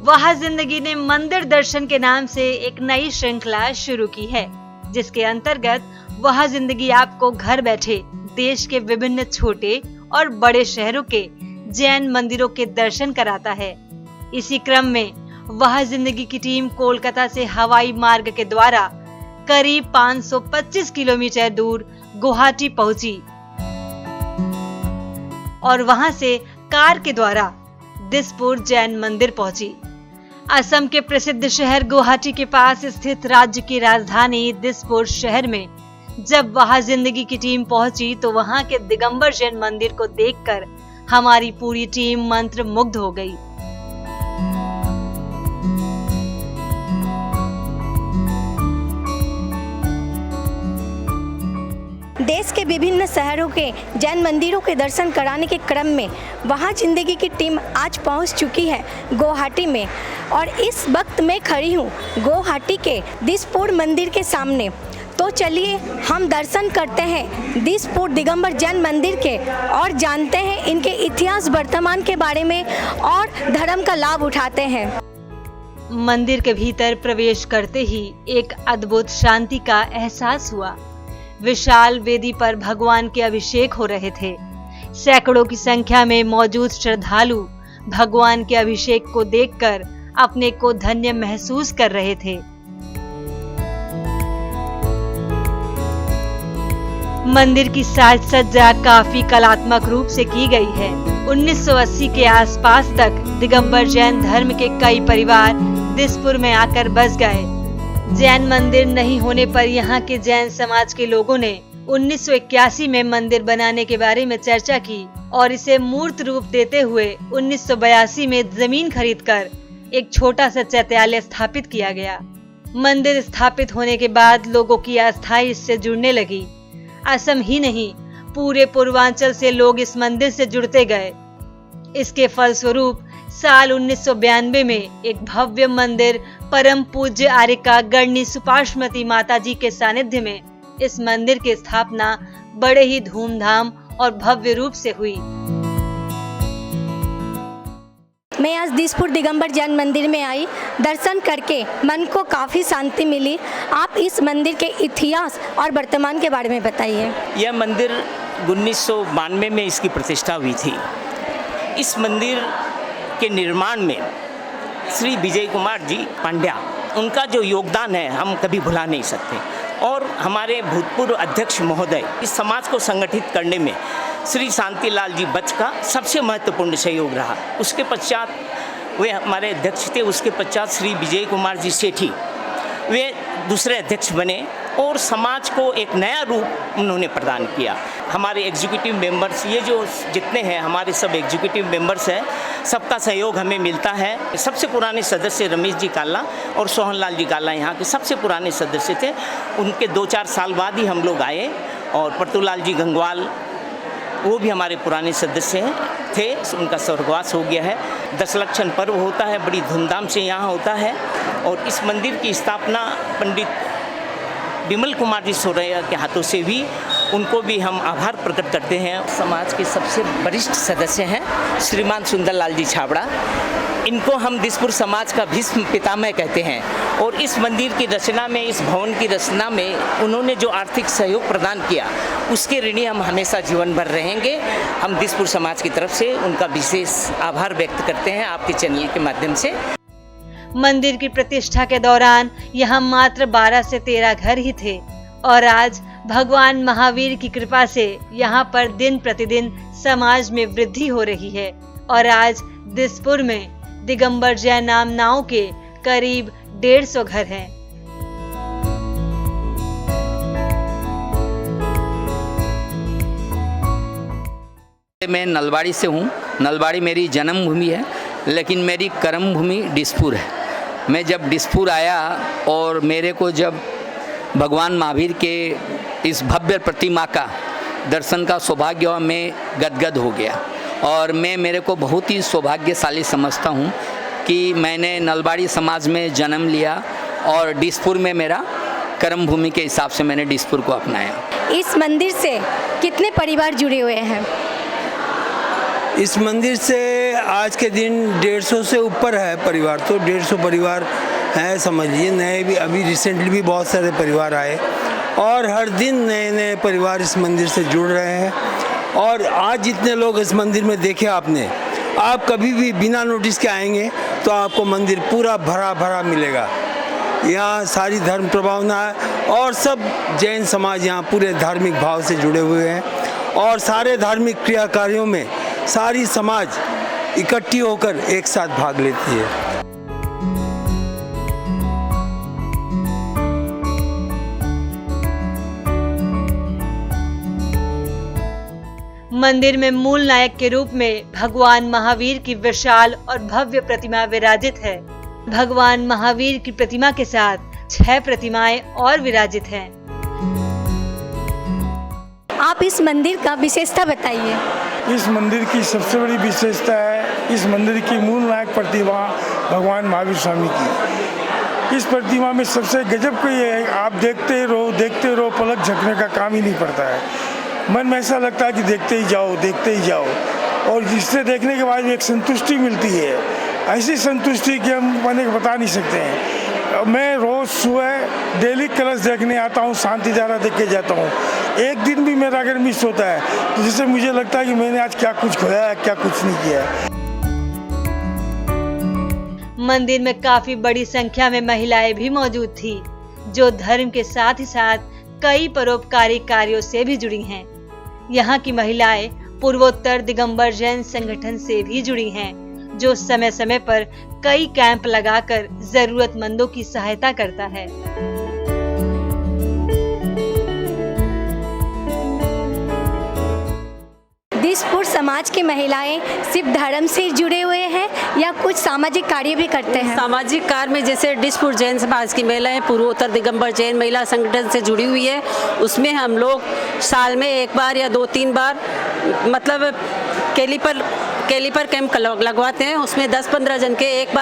वहाँ जिंदगी ने मंदिर दर्शन के नाम से एक नई श्रृंखला शुरू की है, जिसके अंतर्गत वहाँ जिंदगी आपको घर बैठे देश के विभिन्न छोटे और बड़े शहरों के जैन मंदिरों के दर्शन कराता है। इसी क्रम में वहाँ जिंदगी की टीम कोलकाता से हवाई मार्ग के द्वारा करीब 525 किलोमीटर दूर गुवाहाटी पहुंची और वहां से कार के द्वारा दिसपुर जैन मंदिर पहुंची। असम के प्रसिद्ध शहर गुवाहाटी के पास स्थित राज्य की राजधानी दिसपुर शहर में जब वहां जिंदगी की टीम पहुंची तो वहां के दिगंबर जैन मंदिर को देखकर हमारी पूरी टीम मंत्र मुग्ध हो गई। देश के विभिन्न शहरों के जैन मंदिरों के दर्शन कराने के क्रम में वहाँ जिंदगी की टीम आज पहुँच चुकी है गुवाहाटी में और इस वक्त मैं खड़ी हूँ गुवाहाटी के दिसपुर मंदिर के सामने। तो चलिए हम दर्शन करते हैं दिसपुर दिगंबर जैन मंदिर के और जानते हैं इनके इतिहास वर्तमान के बारे में और धर्म का लाभ उठाते हैं। मंदिर के भीतर प्रवेश करते ही एक अद्भुत शांति का एहसास हुआ। विशाल वेदी पर भगवान के अभिषेक हो रहे थे। सैकड़ों की संख्या में मौजूद श्रद्धालु भगवान के अभिषेक को देखकर अपने को धन्य महसूस कर रहे थे। मंदिर की साज सज्जा काफी कलात्मक रूप से की गई है। 1980 के आसपास तक दिगंबर जैन धर्म के कई परिवार दिसपुर में आकर बस गए। जैन मंदिर नहीं होने पर यहाँ के जैन समाज के लोगों ने 1981 में मंदिर बनाने के बारे में चर्चा की और इसे मूर्त रूप देते हुए 1982 में जमीन खरीदकर एक छोटा सा चैत्यालय स्थापित किया गया। मंदिर स्थापित होने के बाद लोगों की आस्था इससे जुड़ने लगी। असम ही नहीं, पूरे पूर्वांचल से लोग इस मंदिर से जुड़ते गए। इसके फलस्वरूप साल 1992 में एक भव्य मंदिर परम पूज्य आर्यका गणनी सुपाश्मती माता जी के सानिध्य में इस मंदिर की स्थापना बड़े ही धूमधाम और भव्य रूप से हुई। मैं आज दिसपुर दिगंबर जैन मंदिर में आई, दर्शन करके मन को काफ़ी शांति मिली। आप इस मंदिर के इतिहास और वर्तमान के बारे में बताइए। यह मंदिर 1992 में इसकी प्रतिष्ठा हुई थी। इस मंदिर के निर्माण में श्री विजय कुमार जी पांड्या, उनका जो योगदान है हम कभी भुला नहीं सकते। और हमारे भूतपूर्व अध्यक्ष महोदय, इस समाज को संगठित करने में श्री शांतिलाल जी बच का सबसे महत्वपूर्ण सहयोग रहा। उसके पश्चात वे हमारे अध्यक्ष थे। उसके पश्चात श्री विजय कुमार जी सेठी वे दूसरे अध्यक्ष बने और समाज को एक नया रूप उन्होंने प्रदान किया। हमारे एग्जीक्यूटिव मेंबर्स, ये जो जितने हैं हमारे सब एग्जीक्यूटिव मेंबर्स हैं, सबका सहयोग हमें मिलता है। सबसे पुराने सदस्य रमेश जी काला और सोहनलाल जी काला यहाँ के सबसे पुराने सदस्य थे। उनके 2-4 साल बाद ही हम लोग आए। और प्रतुलाल जी गंगवाल, वो भी हमारे पुराने सदस्य थे, उनका स्वर्गवास हो गया है। 10 लक्षण पर्व होता है, बड़ी धूमधाम से यहाँ होता है। और इस मंदिर की स्थापना पंडित विमल कुमार जी सोरैया के हाथों से भी, उनको भी हम आभार प्रकट करते हैं। समाज के सबसे वरिष्ठ सदस्य हैं श्रीमान सुंदरलाल जी छाबड़ा। इनको हम दिसपुर समाज का भीष्म पितामह कहते हैं। और इस मंदिर की रचना में, इस भवन की रचना में उन्होंने जो आर्थिक सहयोग प्रदान किया, उसके ऋणी हम हमेशा जीवन भर रहेंगे। हम दिसपुर समाज की तरफ से उनका विशेष आभार व्यक्त करते हैं आपके चैनल के माध्यम से। मंदिर की प्रतिष्ठा के दौरान यहाँ मात्र 12 से 13 घर ही थे और आज भगवान महावीर की कृपा से यहाँ पर दिन प्रतिदिन समाज में वृद्धि हो रही है और आज दिसपुर में दिगंबर जैन नामनाओं के करीब 150 घर हैं। मैं नलबाड़ी से हूँ। नलबाड़ी मेरी जन्मभूमि है, लेकिन मेरी कर्म भूमि दिसपुर है। मैं जब दिसपुर आया और मेरे को जब भगवान महावीर के इस भव्य प्रतिमा का दर्शन का सौभाग्य हुआ, मैं गदगद हो गया। और मैं मेरे को बहुत ही सौभाग्यशाली समझता हूँ कि मैंने नलबाड़ी समाज में जन्म लिया और दिसपुर में मेरा कर्म भूमि के हिसाब से मैंने दिसपुर को अपनाया। इस मंदिर से कितने परिवार जुड़े हुए हैं? इस मंदिर से आज के दिन 150 से ऊपर है परिवार, तो 150 परिवार हैं समझिए। नए भी अभी रिसेंटली भी बहुत सारे परिवार आए और हर दिन नए नए परिवार इस मंदिर से जुड़ रहे हैं। और आज जितने लोग इस मंदिर में देखे आपने, आप कभी भी बिना नोटिस के आएंगे तो आपको मंदिर पूरा भरा भरा मिलेगा। यहाँ सारी धर्म प्रभावना है और सब जैन समाज यहाँ पूरे धार्मिक भाव से जुड़े हुए हैं और सारे धार्मिक क्रिया कार्यों में सारी समाज इकट्ठी होकर एक साथ भाग लेती है। मंदिर में मूल नायक के रूप में भगवान महावीर की विशाल और भव्य प्रतिमा विराजित है। भगवान महावीर की प्रतिमा के साथ 6 प्रतिमाएं और विराजित हैं। आप इस मंदिर का विशेषता बताइए। इस मंदिर की सबसे बड़ी विशेषता है इस मंदिर की मूल नायक प्रतिमा भगवान महावीर स्वामी की। इस प्रतिमा में सबसे गजब को ये है, आप देखते रहो, पलक झपकने का काम ही नहीं पड़ता है। मन में ऐसा लगता है कि देखते ही जाओ और जिससे देखने के बाद एक संतुष्टि मिलती है, ऐसी संतुष्टि कि हम मैंने बता नहीं सकते हैं। मैं रोज़ सुबह डेली कलश देखने आता हूँ, शांति धारा देख के जाता हूँ। एक दिन भी मेरा अगर मिस होता है तो जिससे मुझे लगता है कि मैंने आज क्या कुछ खोया है, क्या कुछ नहीं किया है। मंदिर में काफी बड़ी संख्या में महिलाएं भी मौजूद थी, जो धर्म के साथ ही साथ कई परोपकारी कार्यों से भी जुड़ी हैं। यहाँ की महिलाएं पूर्वोत्तर दिगंबर जैन संगठन से भी जुड़ी हैं, जो समय समय पर कई कैंप लगाकर जरूरतमंदों की सहायता करता है। दिसपुर समाज की महिलाएं सिर्फ धर्म से जुड़े हुए हैं या कुछ सामाजिक कार्य भी करते हैं? सामाजिक कार्य में जैसे दिसपुर जैन समाज की महिलाएं पूर्वोत्तर दिगंबर जैन महिला संगठन से जुड़ी हुई है। उसमें हम लोग साल में 1 बार या 2-3 बार मतलब कैलीपर कैंप लगवाते हैं। उसमें 10-15 जन के एक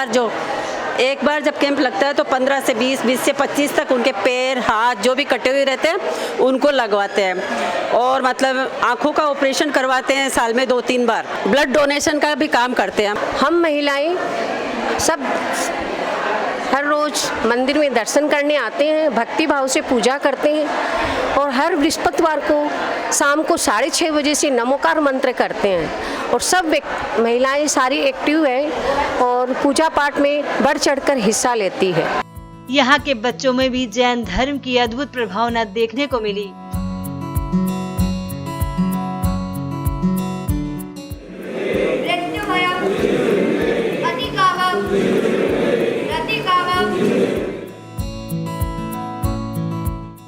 बार जब कैंप लगता है तो 15 से 20 से 25 तक उनके पैर हाथ जो भी कटे हुए रहते हैं उनको लगवाते हैं। और मतलब आँखों का ऑपरेशन करवाते हैं साल में 2-3 बार। ब्लड डोनेशन का भी काम करते हैं। हम महिलाएं सब हर रोज़ मंदिर में दर्शन करने आते हैं, भक्ति भाव से पूजा करते हैं और हर बृहस्पतिवार को शाम को 6:30 बजे से नमोकार मंत्र करते हैं। और सब महिलाएं सारी एक्टिव है और पूजा पाठ में बढ़ चढ़कर हिस्सा लेती है। यहाँ के बच्चों में भी जैन धर्म की अद्भुत प्रभावना देखने को मिली।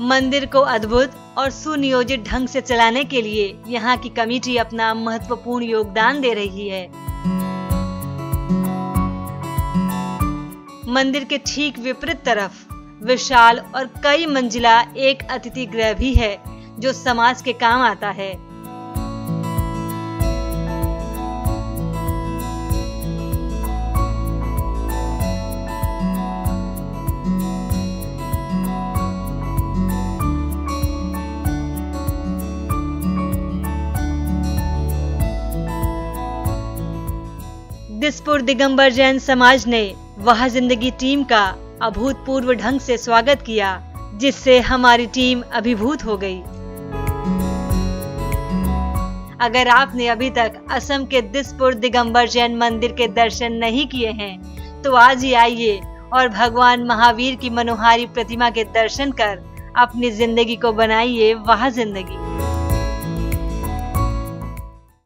मंदिर को अद्भुत और सुनियोजित ढंग से चलाने के लिए यहाँ की कमेटी अपना महत्वपूर्ण योगदान दे रही है। मंदिर के ठीक विपरीत तरफ विशाल और कई मंजिला एक अतिथि गृह भी है, जो समाज के काम आता है। दिसपुर दिगंबर जैन समाज ने वह जिंदगी टीम का अभूतपूर्व ढंग से स्वागत किया, जिससे हमारी टीम अभिभूत हो गई। अगर आपने अभी तक असम के दिसपुर दिगंबर जैन मंदिर के दर्शन नहीं किए हैं, तो आज ही आइए और भगवान महावीर की मनोहारी प्रतिमा के दर्शन कर अपनी जिंदगी को बनाइए वह जिंदगी।